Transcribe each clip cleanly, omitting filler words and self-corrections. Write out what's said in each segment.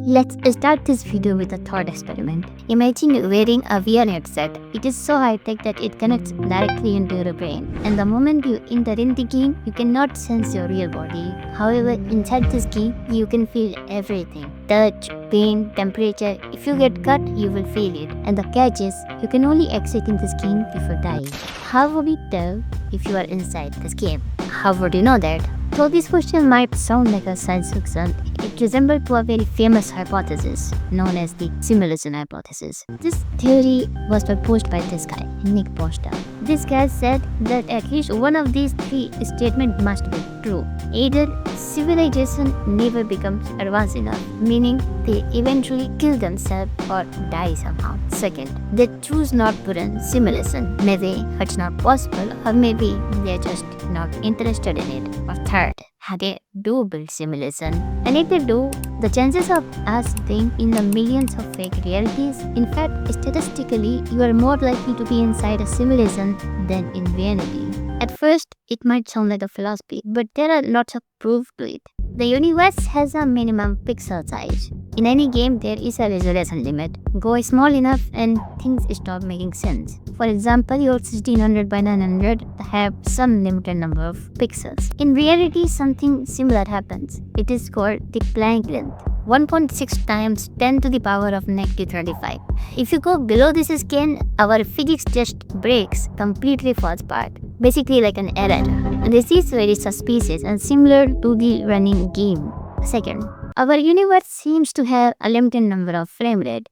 Let's start this video with a thought experiment. Imagine wearing a VR headset. It is so high-tech that it connects directly into your brain. And the moment you enter in the game, you cannot sense your real body. However, inside this game, you can feel everything. Touch, pain, temperature. If you get cut, you will feel it. And the catch is, you can only exit in this game before dying. How would you tell if you are inside this game? How would you know that? Though this question might sound like a science fiction, it resembles to a very famous hypothesis known as the simulation hypothesis. This theory was proposed by this guy, Nick Bostrom. This guy said that at least one of these three statements must be true. Either civilization never becomes advanced enough, meaning they eventually kill themselves or die somehow. Second, they choose not to run simulation. Maybe it's not possible, or maybe they're just not interested in it. Or third, they do build simulation. And if they do, the chances of us being in the millions of fake realities, in fact, statistically, you are more likely to be inside a simulation than in reality. At first, it might sound like a philosophy, but there are lots of proof to it. The universe has a minimum pixel size. In any game, there is a resolution limit. Go small enough and things stop making sense. For example, your 1600 by 900 have some limited number of pixels. In reality, something similar happens. It is called the Planck length. 1.6 times 10 to the power of -35. If you go below this scale, our physics just breaks, completely falls apart. Basically like an error. This is very suspicious and similar to the running game. Second, our universe seems to have a limited number of frame rate.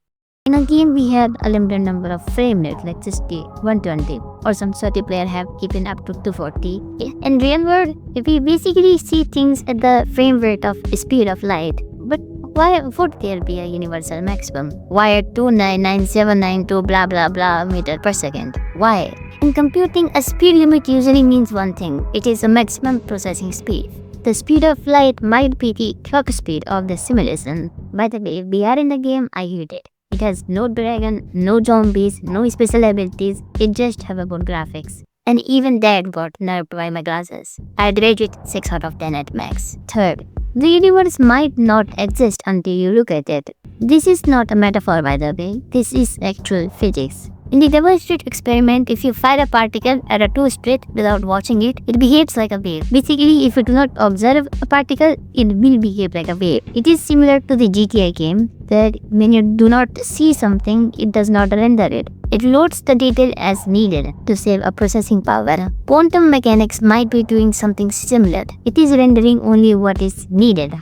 In a game, we have a limited number of frame rate like 60, 120, or some certain player have even up to 240. In real world, we basically see things at the frame rate of speed of light. But why would there be a universal maximum? Why at 299,792 blah blah blah meter per second? Why? In computing, a speed limit usually means one thing. It is a maximum processing speed. The speed of light might be the clock speed of the simulation. By the way, we are in the game, I hate it. It has no dragon, no zombies, no special abilities. It just have a good graphics. And even that got nerfed by my glasses. I'd rate it 6 out of 10 at max. Third, the universe might not exist until you look at it. This is not a metaphor, by the way. This is actual physics. In the double slit experiment, if you fire a particle at a two slit without watching it, it behaves like a wave. Basically, if you do not observe a particle, it will behave like a wave. It is similar to the GTA game, that when you do not see something, it does not render it. It loads the detail as needed to save a processing power. Quantum mechanics might be doing something similar. It is rendering only what is needed.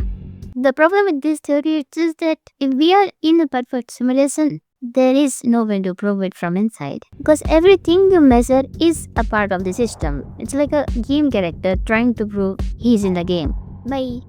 The problem with this theory is just that if we are in a perfect simulation, there is no way to prove it from inside. Because everything you measure is a part of the system. It's like a game character trying to prove he's in the game. Bye.